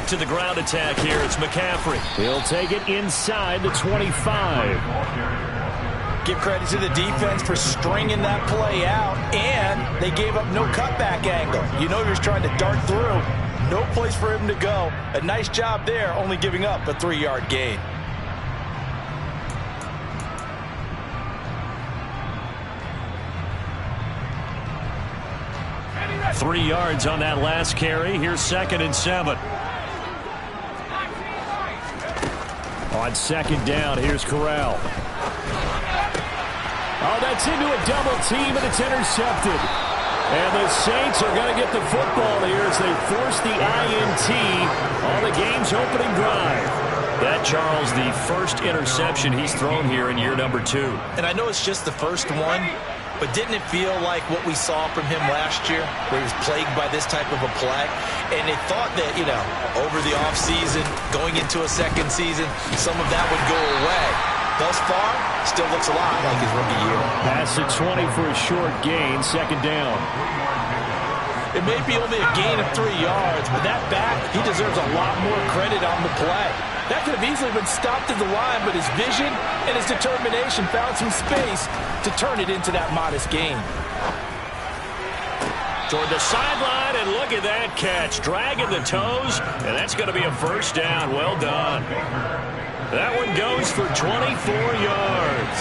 back to the ground attack here. It's McCaffrey. He'll take it inside the 25. Give credit to the defense for stringing that play out, and they gave up no cutback angle. You know he was trying to dart through. No place for him to go. A nice job there, only giving up a 3-yard gain. Three yards on that last carry. Here's 2nd and 7. On 2nd down, here's Corral. Oh, that's into a double team, and it's intercepted. And the Saints are going to get the football here as they force the INT on the game's opening drive. That, Charles, the first interception he's thrown here in year number 2. And I know it's just the first one, but didn't it feel like what we saw from him last year, where he was plagued by this type of a play? And they thought that, you know, over the offseason, going into a second season, some of that would go away. Thus far, still looks a lot like his rookie year. Pass to 20 for a short gain, 2nd down. It may be only a gain of 3 yards, but that back, he deserves a lot more credit on the play. That could have easily been stopped at the line, but his vision and his determination found some space to turn it into that modest gain. Toward the sideline, and look at that catch. Dragging the toes, and that's going to be a first down. Well done. That one goes for 24 yards.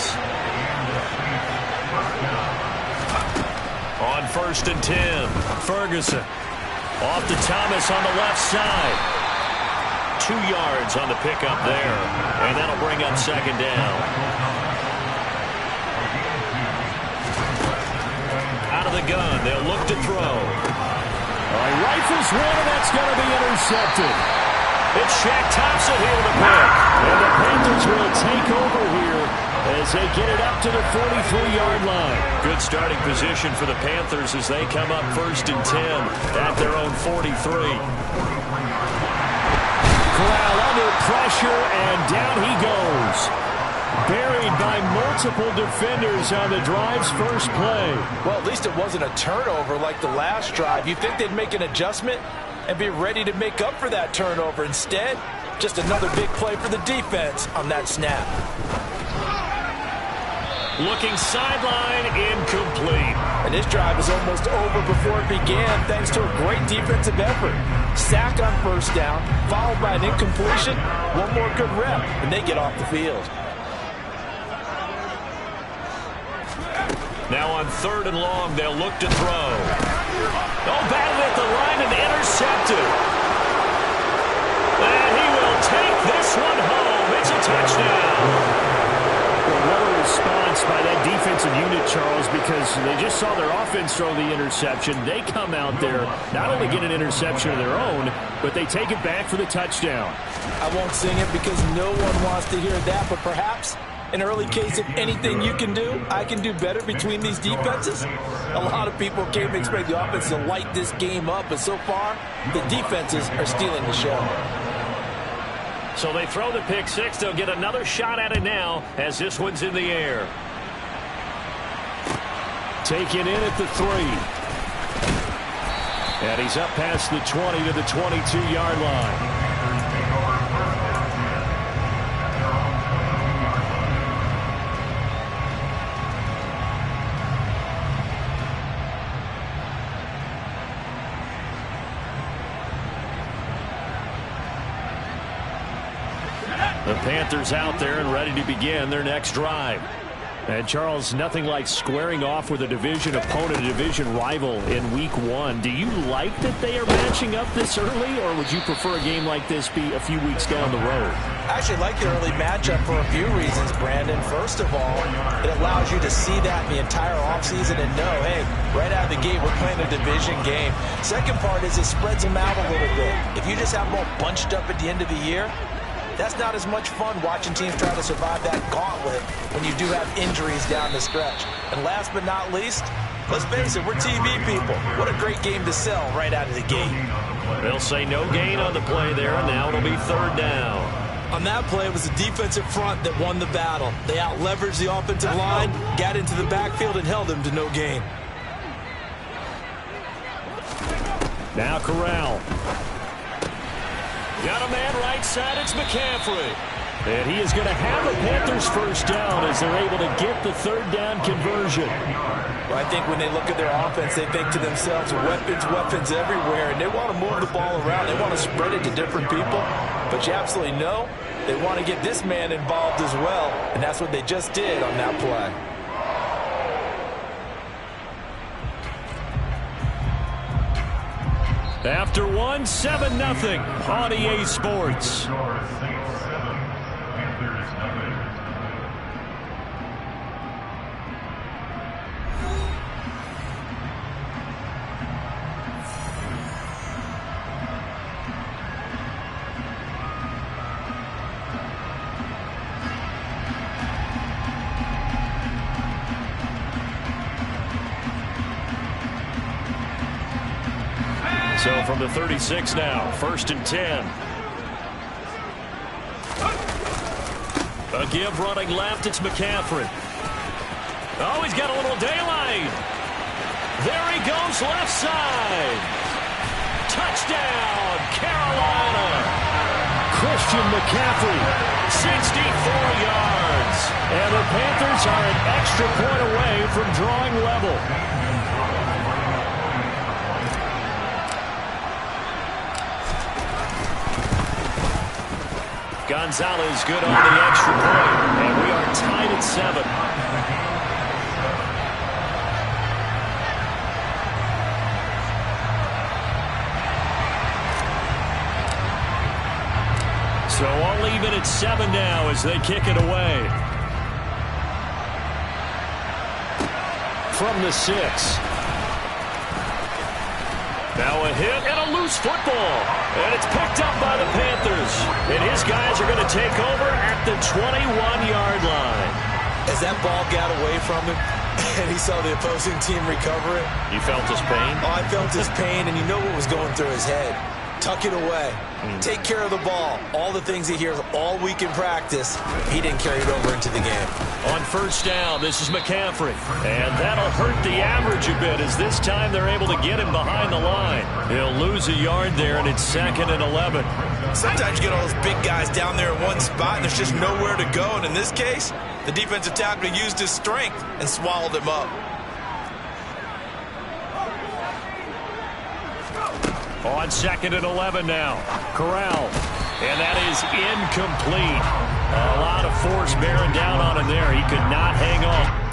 On 1st and 10, Ferguson. Off to Thomas on the left side. 2 yards on the pickup there, and that'll bring up 2nd down. Out of the gun, they'll look to throw. He rifles one, and that's going to be intercepted. It's Shaq Thompson here with a pick. And the Panthers will take over here as they get it up to the 43-yard line. Good starting position for the Panthers as they come up 1st and 10 at their own 43. Corral under pressure, and down he goes. Buried by multiple defenders on the drive's first play. Well, at least it wasn't a turnover like the last drive. You'd think they'd make an adjustment and be ready to make up for that turnover. Instead, just another big play for the defense on that snap. Looking sideline, incomplete. And this drive is almost over before it began thanks to a great defensive effort. Sack on 1st down, followed by an incompletion. One more good rep, and they get off the field. Now on 3rd and long, they'll look to throw. Oh, batted at the line and intercepted. And he will take this one home. It's a touchdown. Well, what a response by that defensive unit, Charles, because they just saw their offense throw the interception. They come out there, not only get an interception of their own, but they take it back for the touchdown. I won't sing it because no one wants to hear that, but perhaps an early case of anything you can do, I can do better between these defenses. A lot of people came to expect the offense to light this game up, but so far, the defenses are stealing the show. So they throw the pick six. They'll get another shot at it now as this one's in the air. Taken in at the 3. And he's up past the 20 to the 22-yard line. The Panthers out there and ready to begin their next drive. And, Charles, nothing like squaring off with a division opponent, a division rival in week 1. Do you like that they are matching up this early, or would you prefer a game like this be a few weeks down the road? I actually like the early matchup for a few reasons, Brandon. First of all, it allows you to see that the entire offseason and know, hey, right out of the gate, we're playing a division game. Second part is it spreads them out a little bit. If you just have them all bunched up at the end of the year, that's not as much fun watching teams try to survive that gauntlet when you do have injuries down the stretch. And last but not least, let's face it, we're TV people. What a great game to sell right out of the gate. They'll say no gain on the play there, and now it'll be 3rd down. On that play, it was the defensive front that won the battle. They out-leveraged the offensive line, got into the backfield, and held them to no gain. Now Corral. Got a man right side. It's McCaffrey. And he is going to have a Panthers first down as they're able to get the third down conversion. Well, I think when they look at their offense, they think to themselves, weapons, weapons everywhere, and they want to move the ball around. They want to spread it to different people, but you absolutely know they want to get this man involved as well, and that's what they just did on that play. After one, 7-0 on EA Sports. So from the 36 now, 1st and 10. A give running left, it's McCaffrey. Oh, he's got a little daylight. There he goes, left side. Touchdown, Carolina. Christian McCaffrey, 64 yards. and the Panthers are an extra point away from drawing level. Gonzalez good on the extra point, and we are tied at 7. So all even at 7 now as they kick it away. From the 6. Now a hit and a loose football. And it's picked up by the Panthers. And his guys are going to take over at the 21-yard line. As that ball got away from him and he saw the opposing team recover it. You felt his pain? Oh, I felt his pain, and you know what was going through his head. Tuck it away. Take care of the ball. All the things he hears all week in practice, he didn't carry it over into the game. On first down, this is McCaffrey. And that'll hurt the average a bit as this time they're able to get him behind the line. He'll lose a yard there, and it's 2nd and 11. Sometimes you get all those big guys down there in one spot, and there's just nowhere to go. And in this case, the defensive tackle used his strength and swallowed him up. On 2nd and 11 now. Corral. And that is incomplete. A lot of force bearing down on him there. He could not hang on.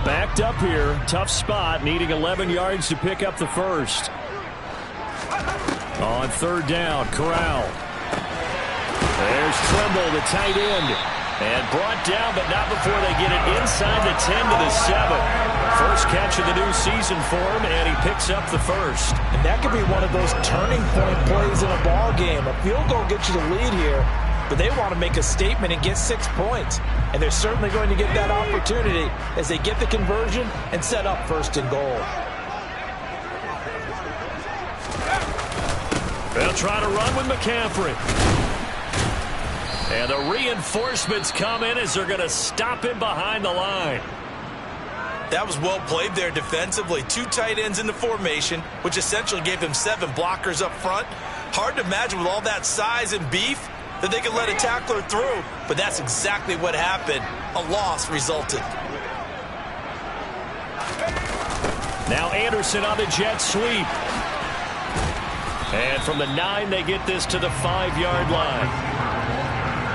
Backed up here, tough spot, needing 11 yards to pick up the first. On 3rd down, Corral. There's Tremble, the tight end. And brought down, but not before they get it inside the 10 to the 7. First catch of the new season for him, and he picks up the first. And that could be one of those turning point plays in a ball game. A field goal gets you the lead here, but they want to make a statement and get 6 points. And they're certainly going to get that opportunity as they get the conversion and set up first and goal. They'll try to run with McCaffrey. And the reinforcements come in as they're going to stop him behind the line. That was well played there defensively. 2 tight ends in the formation, which essentially gave him 7 blockers up front. Hard to imagine with all that size and beef that they could let a tackler through, but that's exactly what happened. A loss resulted. Now Anderson on the jet sweep. And from the 9, they get this to the 5-yard line.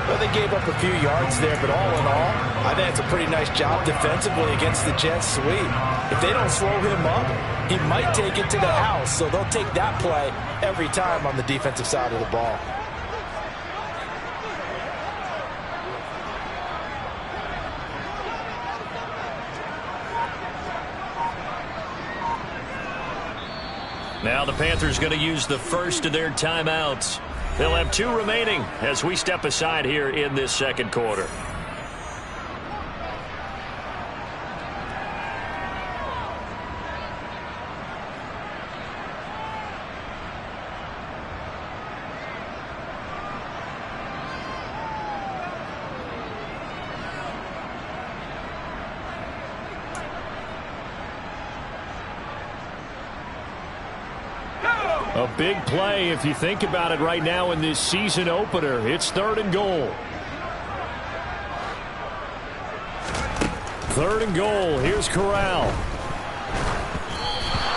Well, they gave up a few yards there, but all in all, I think it's a pretty nice job defensively against the jet sweep. If they don't slow him up, he might take it to the house, so they'll take that play every time on the defensive side of the ball. Now the Panthers going to use the first of their timeouts. They'll have 2 remaining as we step aside here in this second quarter. A big play if you think about it right now in this season opener. It's 3rd and goal. 3rd and goal. Here's Corral.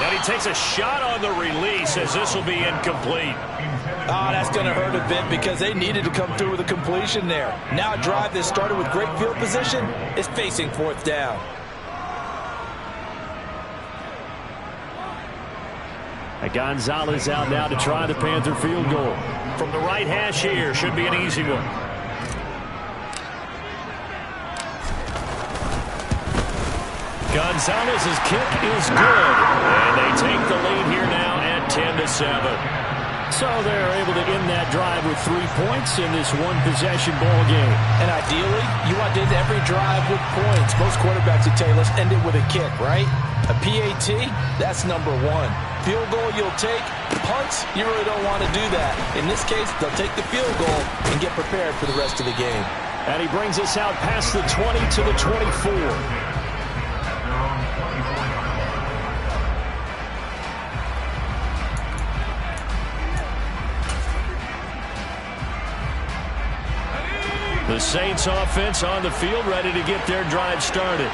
And he takes a shot on the release as this will be incomplete. That's going to hurt a bit because they needed to come through with a completion there. Now a drive that started with great field position is facing 4th down. Gonzalez out now to try the Panther field goal. From the right hash here, should be an easy one. Gonzalez's kick is good. And they take the lead here now at 10 to 7. So they're able to end that drive with 3 points in this one-possession ball game. And ideally, you want to end every drive with points. Most quarterbacks would tell you, let's end it with a kick, right? A PAT, that's number 1. Field goal you'll take. Punts, you really don't want to do that. In this case, they'll take the field goal and get prepared for the rest of the game. And he brings us out past the 20 to the 24. The Saints offense on the field, ready to get their drive started.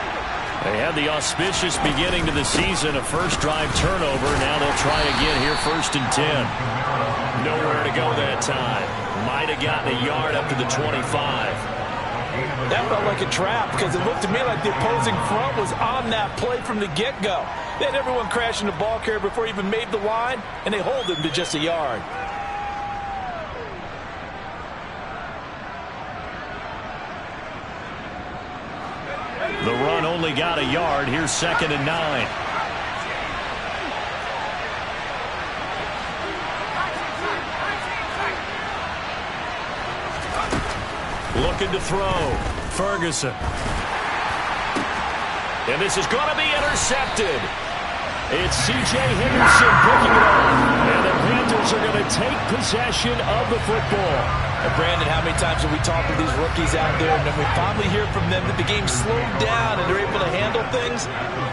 They had the auspicious beginning to the season, a first drive turnover. Now they'll try again here, 1st and 10. Nowhere to go that time. Might have gotten a yard up to the 25. That felt like a trap because it looked to me like the opposing front was on that play from the get-go. They had everyone crashing the ball carrier before he even made the line, and they hold him to just a yard. The run only got a yard. Here's 2nd and 9. Looking to throw. Ferguson. And this is going to be intercepted. It's C.J. Henderson picking it up. And the Panthers are going to take possession of the football. And Brandon, how many times have we talked to these rookies out there, and then we finally hear from them that the game slowed down and they're able to handle things?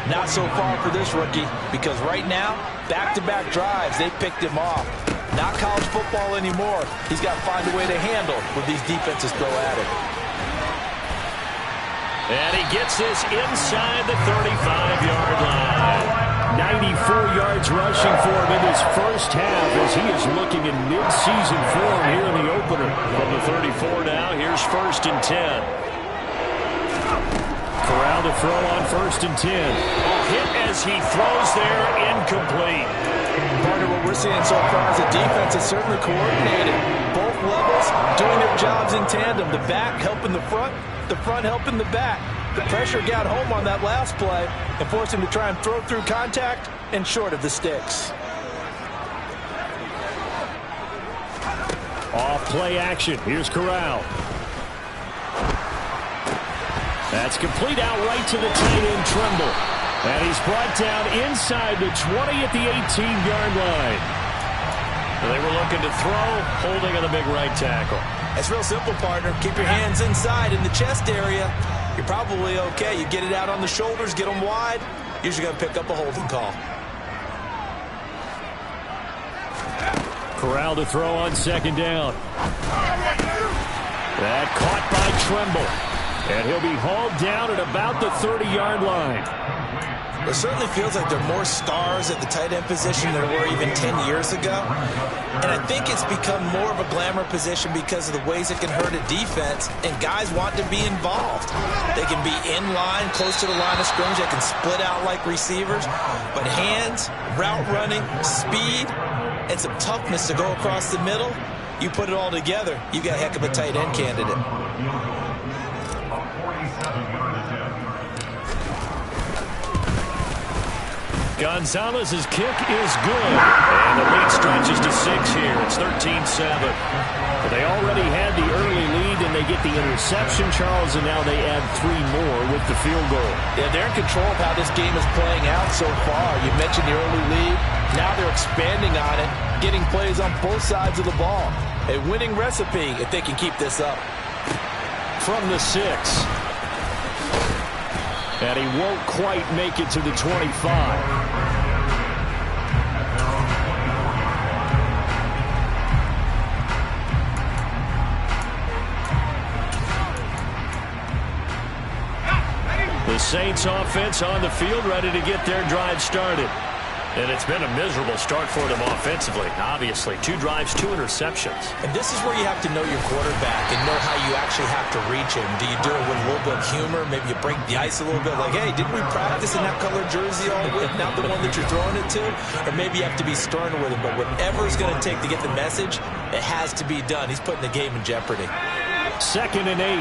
Not so far for this rookie, because right now, back-to-back drives, they picked him off. Not college football anymore. He's got to find a way to handle when these defenses throw at him. And he gets this inside the 35-yard line. 94 yards rushing for him in his first half as he is looking in mid-season form here in the opener. From the 34 now, here's 1st and 10. Corral to throw on 1st and 10. Hit as he throws there, incomplete. Partner, what we're seeing so far is the defense is certainly coordinated. Both levels doing their jobs in tandem. The back helping the front helping the back. The pressure got home on that last play and forced him to try and throw through contact and short of the sticks. Off play action. Here's Corral. That's complete out right to the tight end, Tremble. And he's brought down inside the 20 at the 18-yard line. They were looking to throw, holding on the big right tackle. It's real simple, partner. Keep your hands inside in the chest area. You're probably okay. You get it out on the shoulders, get them wide. Usually going to pick up a holding call. Corral to throw on second down. That caught by Tremble. And he'll be hauled down at about the 30-yard line. It certainly feels like there are more stars at the tight end position than there were even 10 years ago. And I think it's become more of a glamour position because of the ways it can hurt a defense, and guys want to be involved. They can be in line, close to the line of scrimmage. They can split out like receivers. But hands, route running, speed, and some toughness to go across the middle, you put it all together, you got a heck of a tight end candidate. Gonzalez's kick is good. And the lead stretches to 6 here. It's 13-7. But they already had the early lead, and they get the interception, Charles, and now they add 3 more with the field goal. Yeah, they're in control of how this game is playing out so far. You mentioned the early lead. Now they're expanding on it, getting plays on both sides of the ball. A winning recipe if they can keep this up. From the 6. And he won't quite make it to the 25. The Saints offense on the field, ready to get their drive started. And it's been a miserable start for them offensively, obviously. 2 drives, 2 interceptions. And this is where you have to know your quarterback and know how you actually have to reach him. Do you do it with a little bit of humor? Maybe you break the ice a little bit, like, hey, didn't we practice in that colored jersey all week, not the one that you're throwing it to? Or maybe you have to be stern with him. But whatever it's going to take to get the message, it has to be done. He's putting the game in jeopardy. 2nd and 8.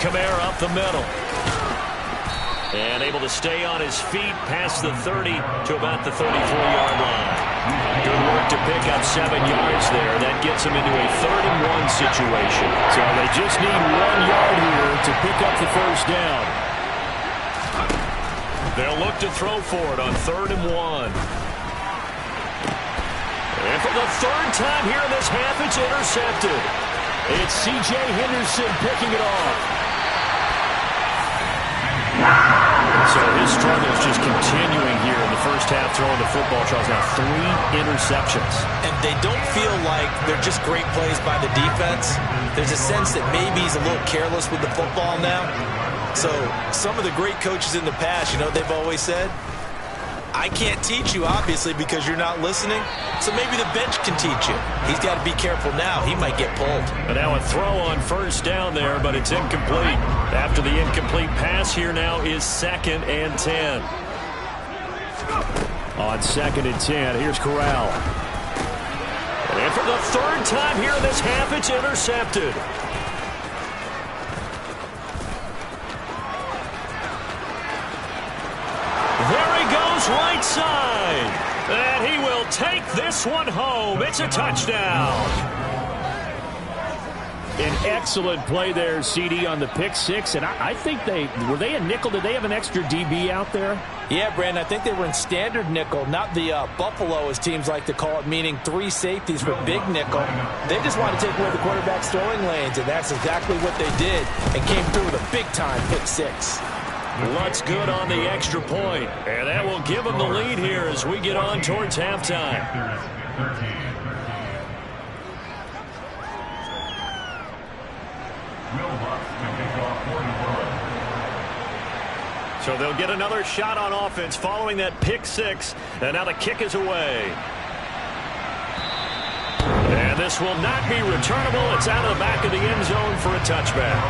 Kamara up the middle. And able to stay on his feet past the 30 to about the 34-yard line. Good work to pick up 7 yards there. That gets him into a 3rd and 1 situation. So they just need 1 yard here to pick up the first down. They'll look to throw for it on 3rd and 1. And for the 3rd time here in this half, it's intercepted. It's C.J. Henderson picking it off. So his struggle is just continuing here in the first half throwing the football. Charles, now 3 interceptions. And they don't feel like they're just great plays by the defense. There's a sense that maybe he's a little careless with the football now. So some of the great coaches in the past, you know, they've always said, I can't teach you, obviously, because you're not listening. So maybe the bench can teach you. He's got to be careful now. He might get pulled. But now a throw on first down there, but it's incomplete. After the incomplete pass, here now is 2nd and 10. On 2nd and 10, here's Corral. And for the 3rd time here in this half, it's intercepted. There he goes, right side. And he will take this one home. It's a touchdown. An excellent play there, CD, on the pick 6. And I think were they a nickel? Did they have an extra DB out there? Yeah, Brandon, I think they were in standard nickel, not the Buffalo, as teams like to call it, meaning 3 safeties for big nickel. They just want to take away the quarterback's throwing lanes, and that's exactly what they did, and came through with a big-time pick 6. Lutz good on the extra point, and that will give them the lead here as we get on towards halftime. So they'll get another shot on offense following that pick 6, and now the kick is away. And this will not be returnable. It's out of the back of the end zone for a touchback.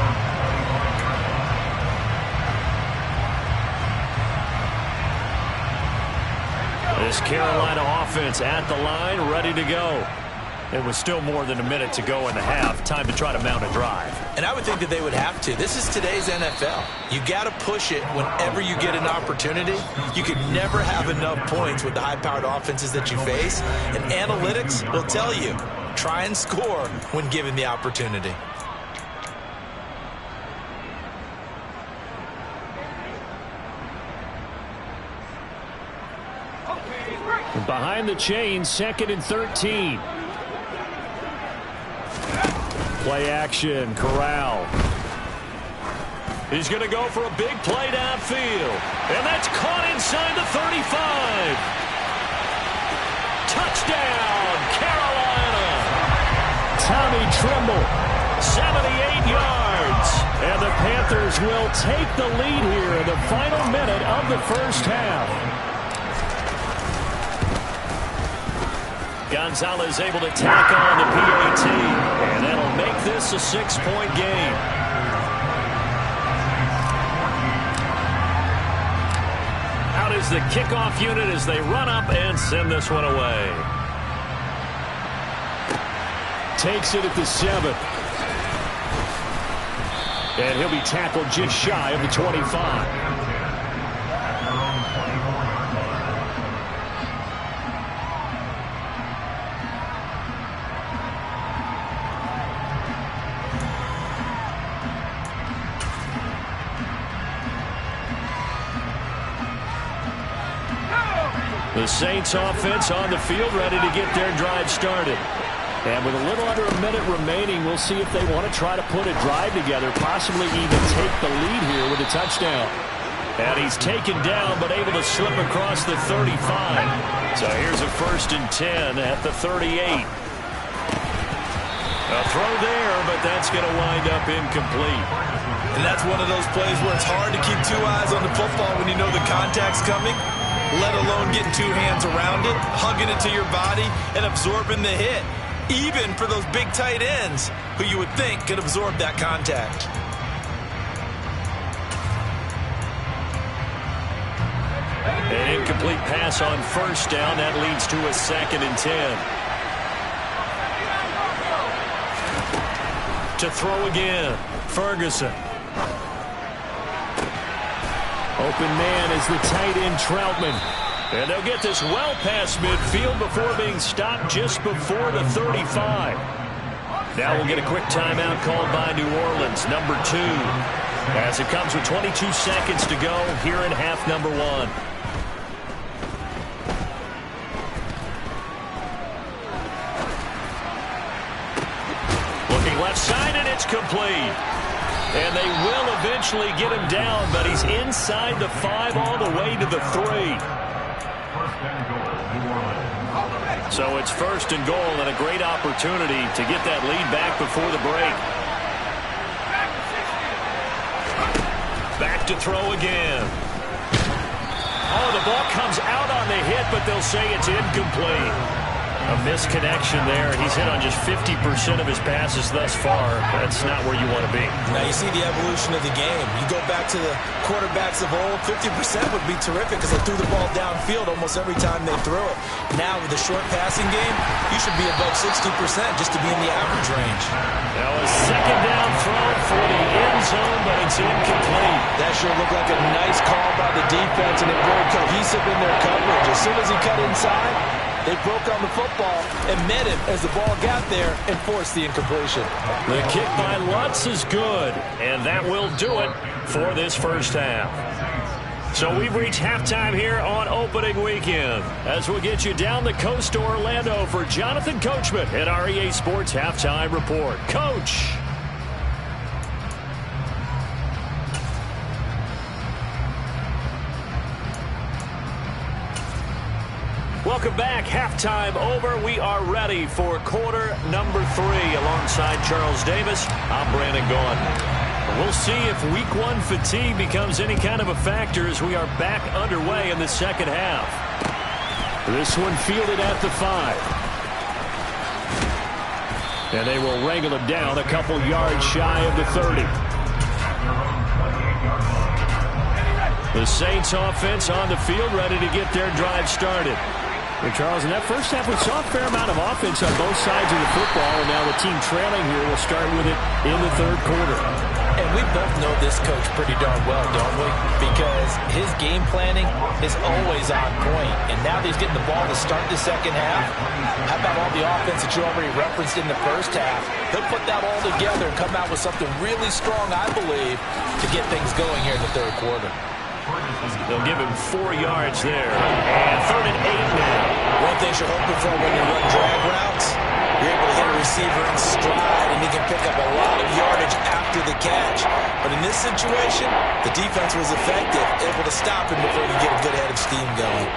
This Carolina offense at the line, ready to go. It was still more than a minute to go in the half. Time to try to mount a drive. And I would think that they would have to. This is today's NFL. You got to push it whenever you get an opportunity. You can never have enough points with the high-powered offenses that you face. And analytics will tell you, try and score when given the opportunity. Behind the chain, 2nd and 13. Play action, Corral. He's going to go for a big play downfield. And that's caught inside the 35. Touchdown, Carolina. Tommy Tremble, 78 yards. And the Panthers will take the lead here in the final minute of the first half. Gonzalez able to tack on the PAT, and that'll make this a 6-point game. Out is the kickoff unit as they run up and send this one away. Takes it at the 7. And he'll be tackled just shy of the 25. The Saints offense on the field, ready to get their drive started. And with a little under a minute remaining, we'll see if they want to try to put a drive together, possibly even take the lead here with a touchdown. And he's taken down, but able to slip across the 35. So here's a 1st and 10 at the 38. A throw there, but that's going to wind up incomplete. And that's one of those plays where it's hard to keep 2 eyes on the football when you know the contact's coming, let alone getting 2 hands around it, hugging it to your body, and absorbing the hit. Even for those big tight ends who you would think could absorb that contact. An incomplete pass on 1st down. That leads to a 2nd and 10. To throw again, Ferguson. Open man is the tight end, Troutman. And they'll get this well past midfield before being stopped just before the 35. Now we'll get a quick timeout called by New Orleans, number 2. As it comes with 22 seconds to go here in half number 1. Looking left side, and it's complete. And they will eventually get him down, but he's inside the 5 all the way to the 3. So it's 1st and goal and a great opportunity to get that lead back before the break. Back to throw again. Oh, the ball comes out on the hit, but they'll say it's incomplete. A misconnection there. He's hit on just 50% of his passes thus far. That's not where you want to be. Now you see the evolution of the game. You go back to the quarterbacks of old, 50% would be terrific because they threw the ball downfield almost every time they threw it. Now with the short passing game, you should be above 60% just to be in the average range. Now a 2nd down throw for the end zone, but it's incomplete. That sure looked like a nice call by the defense, and they're very cohesive in their coverage. As soon as he cut inside, they broke on the football and met him as the ball got there and forced the incompletion. The kick by Lutz is good, and that will do it for this first half. So we've reached halftime here on opening weekend, as we'll get you down the coast to Orlando for Jonathan Coachman at our EA Sports Halftime Report. Coach. Welcome back. Halftime over. We are ready for quarter number 3 alongside Charles Davis. I'm Brandon Gaughan. We'll see if week 1 fatigue becomes any kind of a factor as we are back underway in the second half. This one fielded at the 5. And they will wrangle him down a couple yards shy of the 30. The Saints offense on the field ready to get their drive started. Well, Charles, in that first half, we saw a fair amount of offense on both sides of the football, and now the team trailing here will start with it in the third quarter. And we both know this coach pretty darn well, don't we? Because his game planning is always on point. And now that he's getting the ball to start the second half, how about all the offense that you already referenced in the first half? He'll put that all together and come out with something really strong, I believe, to get things going here in the third quarter. They'll give him 4 yards there. And 3rd and 8 now. One thing you're hoping for when you run drag routes, you're able to hit a receiver in stride, and he can pick up a lot of yardage after the catch. But in this situation, the defense was effective, able to stop him before he could get a good head of steam going.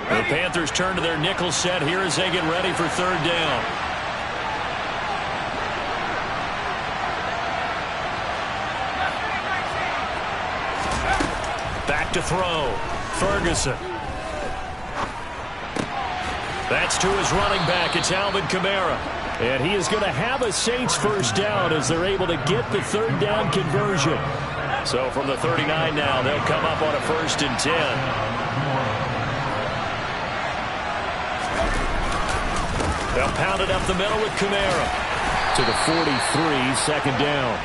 The Panthers turn to their nickel set here as they get ready for 3rd down. Back to throw. Ferguson. That's to his running back. It's Alvin Kamara. And he is going to have a Saints first down as they're able to get the 3rd down conversion. So from the 39 now, they'll come up on a 1st and 10. They'll pound it up the middle with Kamara. To the 43, 2nd down.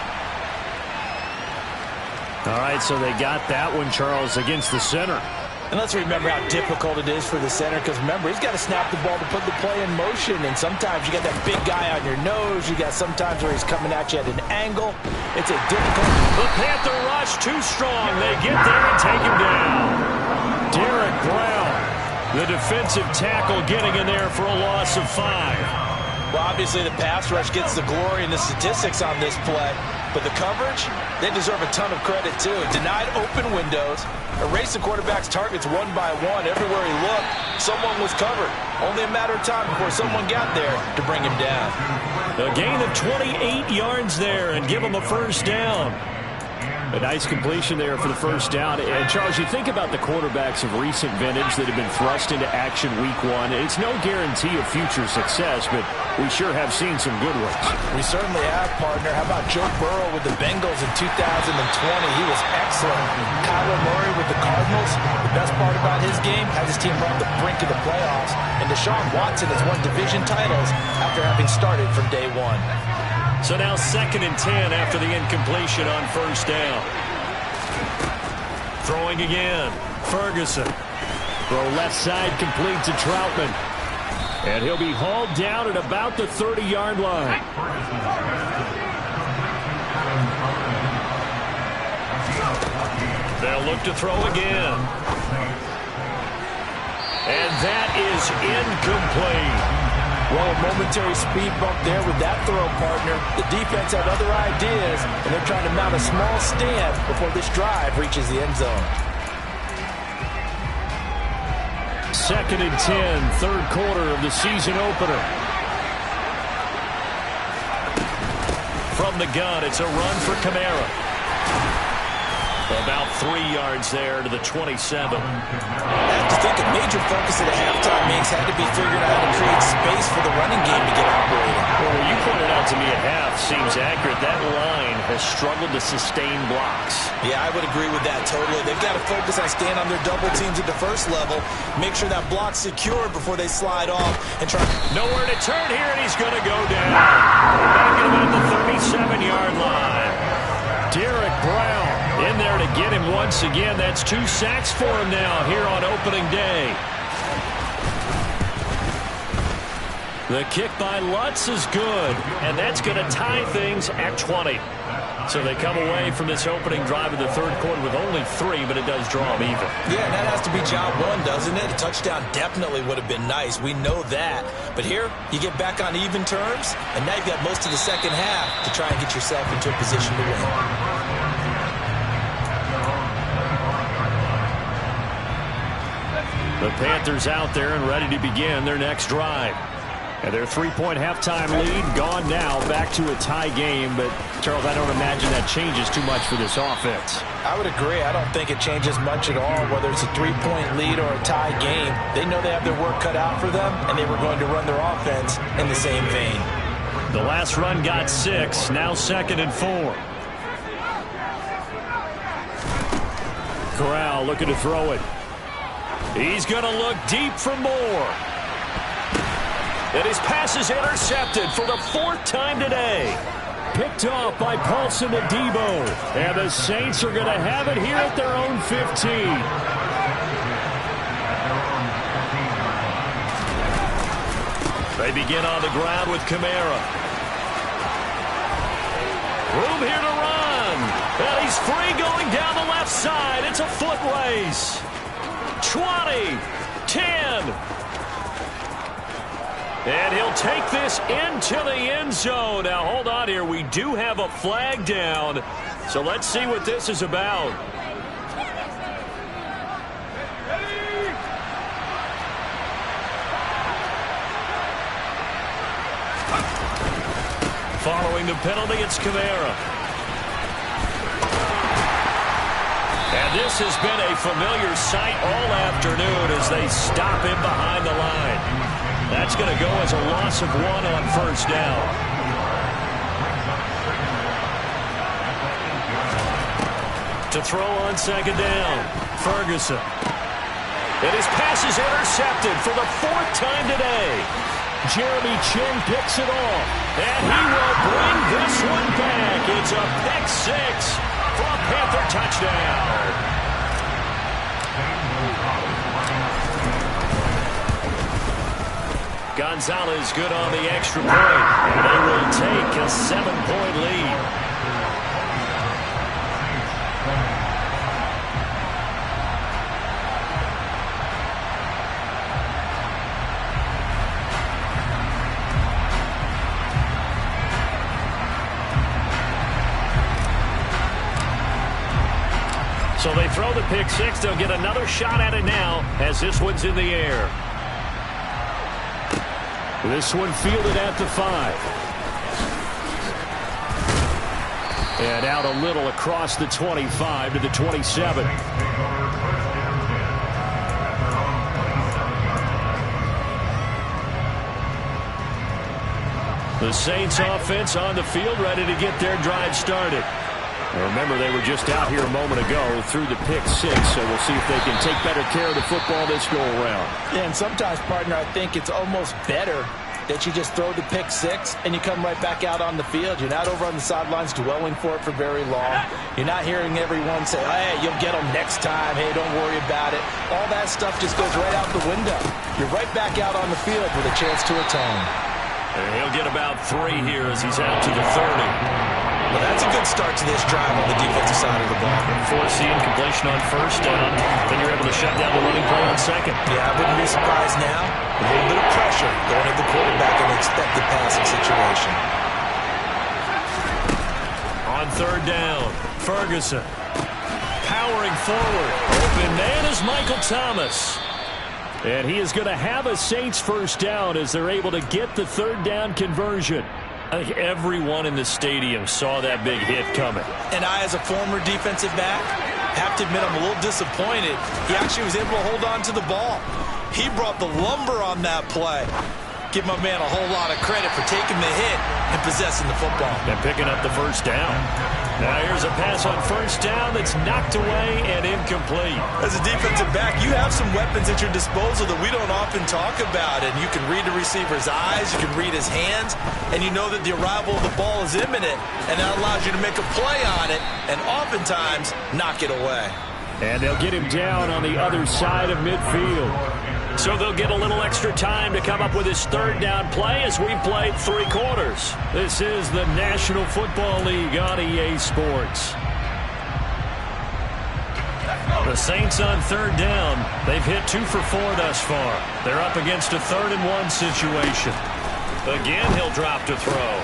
All right, so they got that one, Charles, against the center. And let's remember how difficult it is for the center, because remember, he's got to snap the ball to put the play in motion, and sometimes you got that big guy on your nose. You got sometimes where he's coming at you at an angle. It's a difficult. The Panther rush too strong. They get there and take him down. Derek Brown, the defensive tackle, getting in there for a loss of 5. Well, obviously the pass rush gets the glory and the statistics on this play, but the coverage, they deserve a ton of credit too. Denied open windows, erased the quarterback's targets one by one. Everywhere he looked, someone was covered. Only a matter of time before someone got there to bring him down. A gain of 28 yards there and give him a 1st down. A nice completion there for the 1st down. And, Charles, you think about the quarterbacks of recent vintage that have been thrust into action week 1. It's no guarantee of future success, but we sure have seen some good ones. We certainly have, partner. How about Joe Burrow with the Bengals in 2020? He was excellent. Kyler Murray with the Cardinals. The best part about his game, has his team on the brink of the playoffs. And Deshaun Watson has won division titles after having started from day 1. So now 2nd and 10 after the incompletion on 1st down. Throwing again. Ferguson. Throw left side complete to Troutman. And he'll be hauled down at about the 30-yard line. They'll look to throw again. And that is incomplete. Well, a momentary speed bump there with that throw, partner. The defense had other ideas, and they're trying to mount a small stand before this drive reaches the end zone. 2nd and 10, 3rd quarter of the season opener. From the gun, it's a run for Kamara. About 3 yards there to the 27. I have to think a major focus of the halftime makes had to be figuring out how to create space for the running game to get operating. Well, what you pointed out to me at half seems accurate. That line has struggled to sustain blocks. Yeah, I would agree with that totally. They've got to focus on staying on their double teams at the first level, make sure that block's secured before they slide off, and try. Nowhere to turn here, and he's going to go down. Back at about the 37-yard line. Derek Brown in there to get him once again. That's 2 sacks for him now here on opening day. The kick by Lutz is good, and that's going to tie things at 20. So they come away from this opening drive of the 3rd quarter with only 3, but it does draw them even. Yeah, and that has to be job 1, doesn't it? A touchdown definitely would have been nice. We know that. But here, you get back on even terms, and now you've got most of the second half to try and get yourself into a position to win. The Panthers out there and ready to begin their next drive. And their 3-point halftime lead gone now, back to a tie game. But, Charles, I don't imagine that changes too much for this offense. I would agree. I don't think it changes much at all, whether it's a 3-point lead or a tie game. They know they have their work cut out for them, and they were going to run their offense in the same vein. The last run got 6, now 2nd and 4. Corral looking to throw it. He's going to look deep for more. And his pass is intercepted for the 4th time today. Picked off by Paulson Adebo. And the Saints are going to have it here at their own 15. They begin on the ground with Kamara. Room here to run. And he's free going down the left side. It's a foot race. 20, 10. And he'll take this into the end zone. Now, hold on here. We do have a flag down. So let's see what this is about. Following the penalty, it's Kamara. And this has been a familiar sight all afternoon as they stop him behind the line. That's going to go as a loss of 1 on first down. To throw on second down, Ferguson. And his pass is intercepted for the 4th time today. Jeremy Chin picks it off. And he will bring this one back. It's a pick 6 for a Panther touchdown. Gonzalez good on the extra point. And they will take a 7-point lead. So they throw the pick 6. They'll get another shot at it now as this one's in the air. This one fielded at the 5. And out a little across the 25 to the 27. The Saints offense on the field ready to get their drive started. Remember, they were just out here a moment ago through the pick 6, so we'll see if they can take better care of the football this go-around. Yeah, and sometimes, partner, I think it's almost better that you just throw the pick 6 and you come right back out on the field. You're not over on the sidelines dwelling for it for very long. You're not hearing everyone say, hey, you'll get them next time. Hey, don't worry about it. All that stuff just goes right out the window. You're right back out on the field with a chance to atone. And he'll get about 3 here as he's out to the 30. Well, that's a good start to this drive on the defensive side of the ball. Forcing completion on first down. Then you're able to shut down the running play on second. Yeah, I wouldn't be surprised now. A little bit of pressure going at the quarterback in an expected passing situation. On third down, Ferguson. Powering forward. Open man is Michael Thomas. And he is going to have a Saints first down as they're able to get the third down conversion. I think everyone in the stadium saw that big hit coming. And I, as a former defensive back, have to admit I'm a little disappointed. He actually was able to hold on to the ball. He brought the lumber on that play. Give my man a whole lot of credit for taking the hit and possessing the football. And picking up the first down. Now here's a pass on first down that's knocked away and incomplete. As a defensive back, you have some weapons at your disposal that we don't often talk about. And you can read the receiver's eyes, you can read his hands, and you know that the arrival of the ball is imminent. And that allows you to make a play on it and oftentimes knock it away. And they'll get him down on the other side of midfield. So they'll get a little extra time to come up with his third down play as we've played 3 quarters. This is the National Football League on EA Sports. The Saints on third down. They've hit 2 for 4 thus far. They're up against a 3rd-and-1 situation. Again, he'll drop to throw.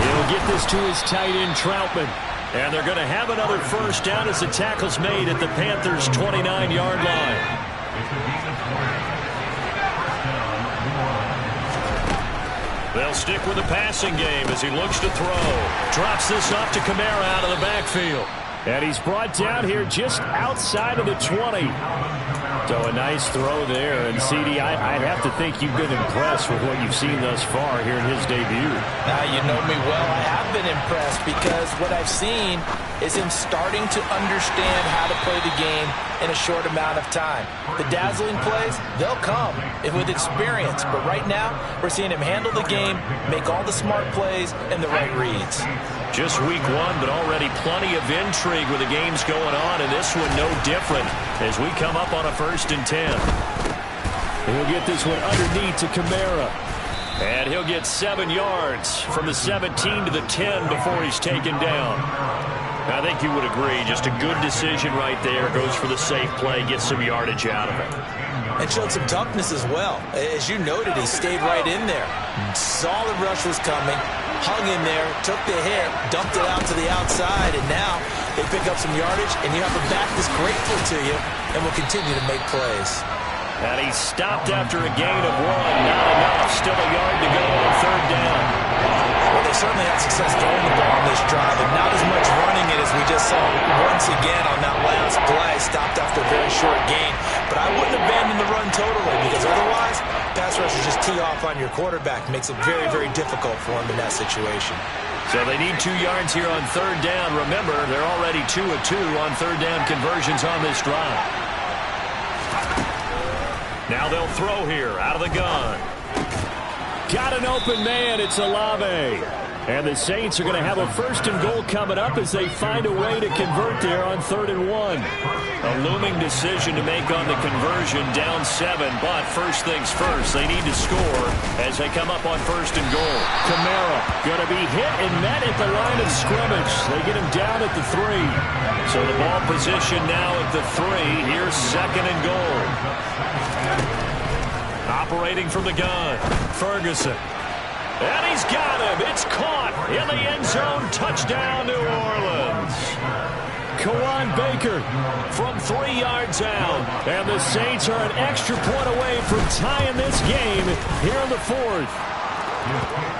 He'll get this to his tight end, Troutman. And they're going to have another first down as the tackle's made at the Panthers' 29-yard line. They'll stick with the passing game as he looks to throw. Drops this off to Kamara out of the backfield. And he's brought down here just outside of the 20. So a nice throw there. And, CD, I'd have to think you've been impressed with what you've seen thus far here in his debut. Now, you know me well. I have been impressed because what I've seen is him starting to understand how to play the game in a short amount of time. The dazzling plays, they'll come with experience. But right now, we're seeing him handle the game, make all the smart plays, and the right reads. Just week one, but already plenty of intrigue with the games going on, and this one no different as we come up on a 1st and 10. He'll get this one underneath to Kamara. And he'll get 7 yards from the 17 to the 10 before he's taken down. I think you would agree, just a good decision right there. Goes for the safe play, gets some yardage out of it. And showed some toughness as well. As you noted, he stayed right in there. Saw the rush was coming, hung in there, took the hit, dumped it out to the outside, and now they pick up some yardage, and you have a back that's grateful to you and will continue to make plays. And he stopped after a gain of 1. Not enough. Still a yard to go on 3rd down. Well, they certainly had success throwing the ball on this drive, and not as much running it as we just saw once again on that last play. Stopped after a very short gain. But I wouldn't abandon the run totally, because otherwise, pass rushers just tee off on your quarterback. Makes it very, very difficult for him in that situation. So they need 2 yards here on 3rd down. Remember, they're already 2 of 2 on 3rd down conversions on this drive. Now they'll throw here out of the gun. Got an open man. It's Olave. And the Saints are going to have a 1st and goal coming up as they find a way to convert there on 3rd and 1. A looming decision to make on the conversion, down 7. But first things first, they need to score as they come up on 1st and goal. Kamara going to be hit and met at the line of scrimmage. They get him down at the 3. So the ball position now at the 3. Here's 2nd and goal. Operating from the gun, Ferguson. And he's got him. It's caught in the end zone. Touchdown, New Orleans. Kawan Baker from 3 yards out. And the Saints are an extra point away from tying this game here in the 4th.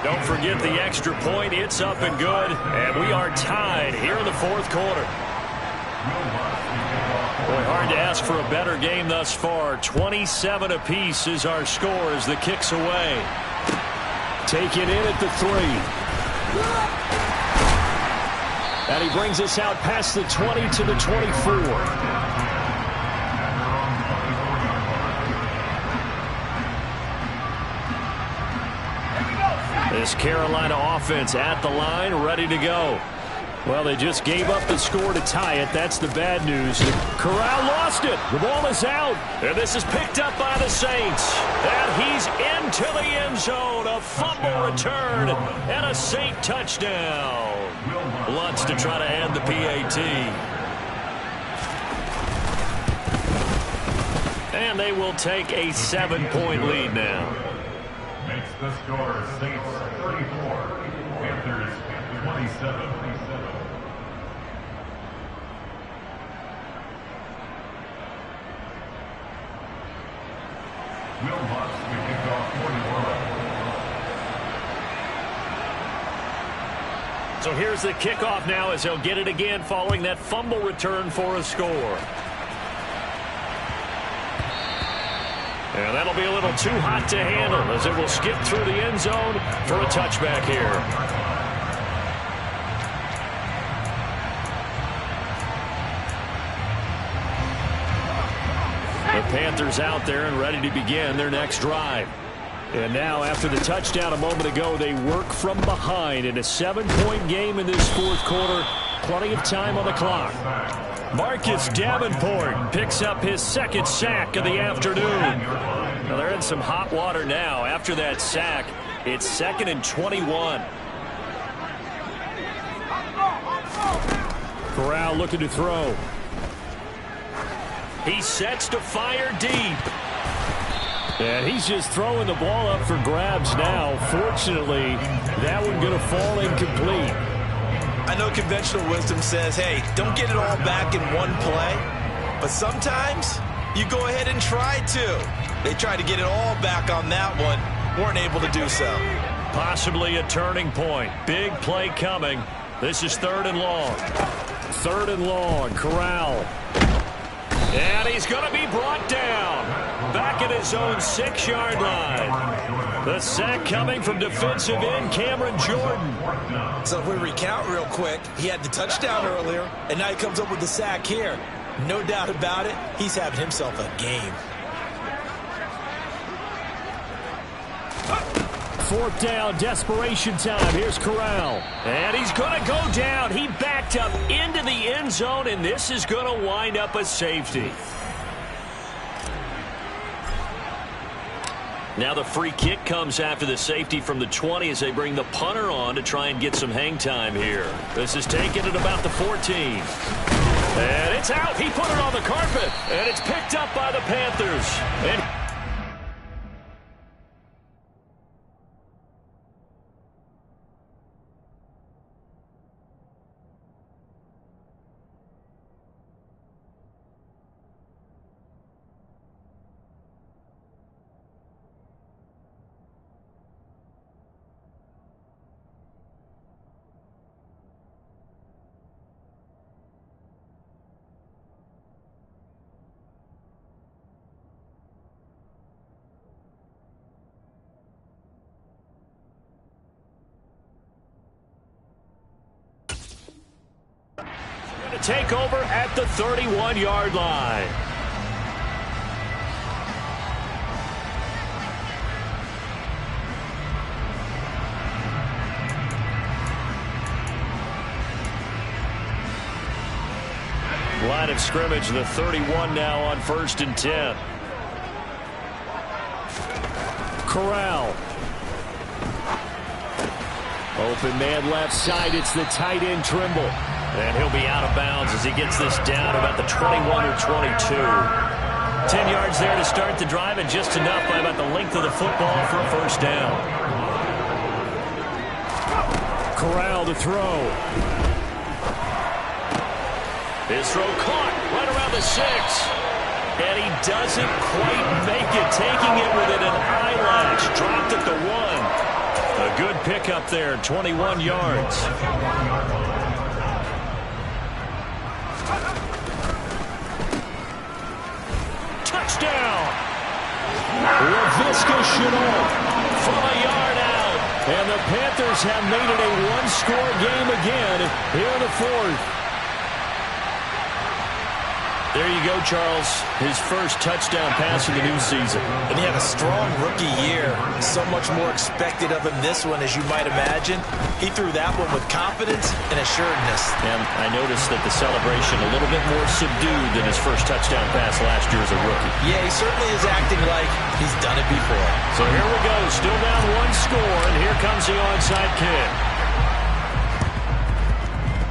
Don't forget the extra point. It's up and good. And we are tied here in the 4th quarter. Boy, hard to ask for a better game thus far. 27 apiece is our score as the kick's away. Take it in at the 3. And he brings us out past the 20 to the 24. This Carolina offense at the line, ready to go. Well, they just gave up the score to tie it. That's the bad news. Corral lost it. The ball is out. And this is picked up by the Saints. And he's into the end zone. A fumble return and a Saint touchdown. Lutz to try to end the PAT. And they will take a 7-point lead now. Makes the score Saints 34, Panthers 27. Will Lutz will kick off 41. So here's the kickoff now as they'll get it again following that fumble return for a score. And that'll be a little too hot to handle as it will skip through the end zone for a touchback here. The Panthers out there and ready to begin their next drive. And now, after the touchdown a moment ago, they work from behind in a 7-point game in this 4th quarter. Plenty of time on the clock. Marcus Davenport picks up his 2nd sack of the afternoon. Now they're in some hot water now. After that sack, it's 2nd and 21. Corral looking to throw. He sets to fire deep. And he's just throwing the ball up for grabs now. Fortunately, that one going to fall incomplete. I know conventional wisdom says, hey, don't get it all back in one play. But sometimes you go ahead and try to. They tried to get it all back on that one. Weren't able to do so. Possibly a turning point. Big play coming. This is 3rd and long. 3rd and long. Corral. And he's going to be brought down. Back at his own 6-yard line. The sack coming from defensive end Cameron Jordan. So if we recount real quick, he had the touchdown earlier, and now he comes up with the sack here. No doubt about it, he's having himself a game. Fourth down, desperation time. Here's Corral. And he's going to go down. He backed up into the end zone, and this is going to wind up a safety. Now the free kick comes after the safety from the 20 as they bring the punter on to try and get some hang time here. This is taken at about the 14. And it's out. He put it on the carpet, and it's picked up by the Panthers. And take over at the 31-yard line. Line of scrimmage, the 31 now on 1st and 10. Corral. Open man left side. It's the tight end Trimble. And he'll be out of bounds as he gets this down about the 21 or 22. 10 yards there to start the drive, and just enough by about the length of the football for a first down. Corral to throw. His throw caught right around the 6. And he doesn't quite make it, taking it with an eyelash. Dropped at the 1. A good pickup there, 21 yards. Touchdown! LaVisca Chenault from a yard out. And the Panthers have made it a one-score game again here in the 4th. There you go, Charles. His first touchdown pass of the new season. And he had a strong rookie year. So much more expected of him this one, as you might imagine. He threw that one with confidence and assuredness. And I noticed that the celebration a little bit more subdued than his first touchdown pass last year as a rookie. Yeah, he certainly is acting like he's done it before. So here we go. Still down one score, and here comes the onside kick.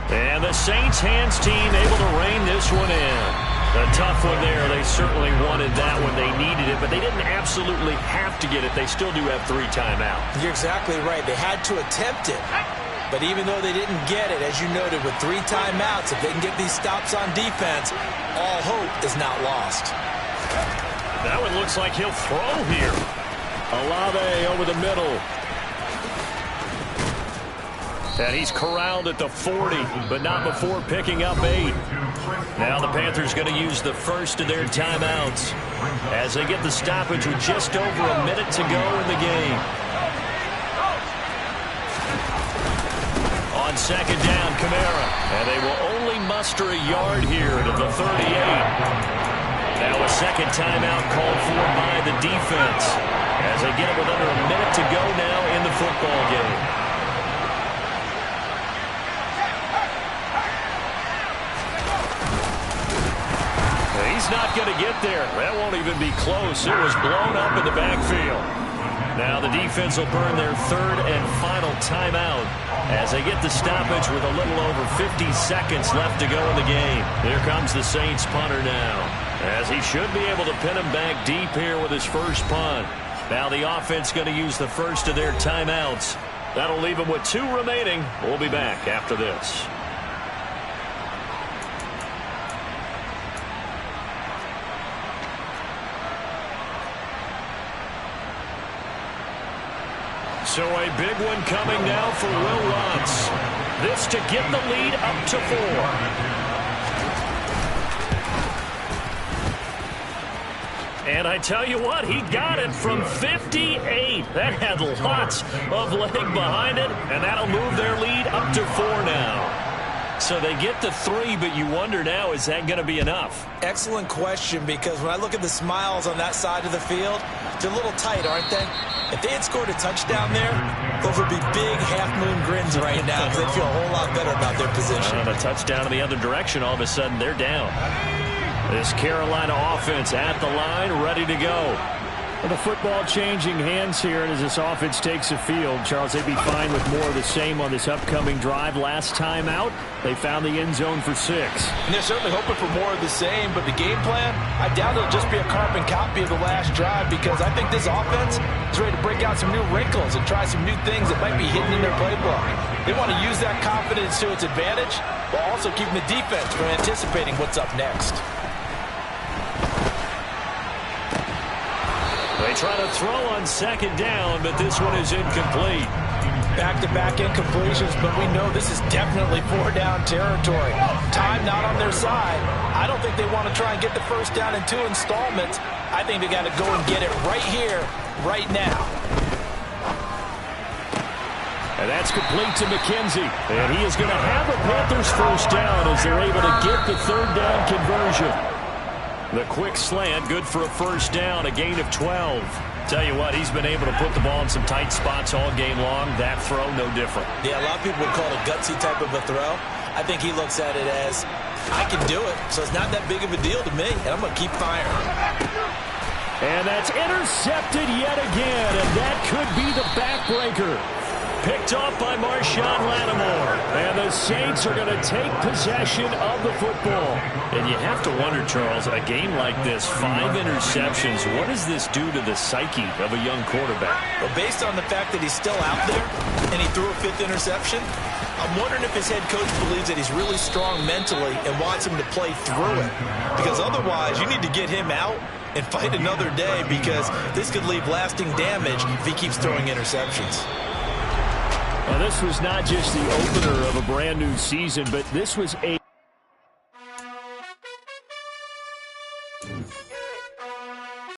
And the Saints hands team able to rein this one in. A tough one there. They certainly wanted that when they needed it, but they didn't absolutely have to get it. They still do have 3 timeouts. You're exactly right. They had to attempt it. But even though they didn't get it, as you noted, with 3 timeouts, if they can get these stops on defense, all hope is not lost. That one looks like he'll throw here. Olave over the middle. And he's corralled at the 40, but not before picking up 8. Now the Panthers going to use the first of their timeouts as they get the stoppage with just over a minute to go in the game. On second down, Kamara. And they will only muster a yard here to the 38. Now a second timeout called for by the defense as they get it with under a minute to go now in the football game. He's not going to get there. That won't even be close. It was blown up in the backfield. Now the defense will burn their 3rd and final timeout as they get the stoppage with a little over 50 seconds left to go in the game. Here comes the Saints punter now, as he should be able to pin him back deep here with his first punt. Now the offense going to use the first of their timeouts. That'll leave them with 2 remaining. We'll be back after this. So a big one coming now for Will Lutz. This to get the lead up to 4. And I tell you what, he got it from 58. That had lots of leg behind it, and that'll move their lead up to 4 now. So they get to 3, but you wonder now, is that going to be enough? Excellent question, because when I look at the smiles on that side of the field, they're a little tight, aren't they? If they had scored a touchdown there, those would be big half-moon grins right now because they feel a whole lot better about their position. And a touchdown in the other direction, all of a sudden they're down. This Carolina offense at the line, ready to go. Well, the football changing hands here, and as this offense takes the field, Charles, they'd be fine with more of the same on this upcoming drive. Last time out, they found the end zone for 6. And they're certainly hoping for more of the same, but the game plan, I doubt it'll just be a carbon copy of the last drive, because I think this offense is ready to break out some new wrinkles and try some new things that might be hidden in their playbook. They want to use that confidence to its advantage, while also keeping the defense from anticipating what's up next. They try to throw on 2nd down, but this one is incomplete. Back-to-back incompletions, but we know this is definitely 4-down territory. Time not on their side. I don't think they want to try and get the first down in 2 installments. I think they got to go and get it right here, right now. And that's complete to McKenzie. And he is going to have the Panthers first down as they're able to get the 3rd down conversion. The quick slant, good for a first down, a gain of 12. Tell you what, he's been able to put the ball in some tight spots all game long. That throw, no different. Yeah, a lot of people would call it a gutsy type of a throw. I think he looks at it as, I can do it, so it's not that big of a deal to me, and I'm going to keep firing. And that's intercepted yet again, and that could be the backbreaker. Picked off by Marshawn Lattimore. And the Saints are going to take possession of the football. And you have to wonder, Charles, a game like this, 5 interceptions, what does this do to the psyche of a young quarterback? Well, based on the fact that he's still out there and he threw a 5th interception, I'm wondering if his head coach believes that he's really strong mentally and wants him to play through it. Because otherwise, you need to get him out and fight another day, because this could leave lasting damage if he keeps throwing interceptions. Well, this was not just the opener of a brand new season, but this was a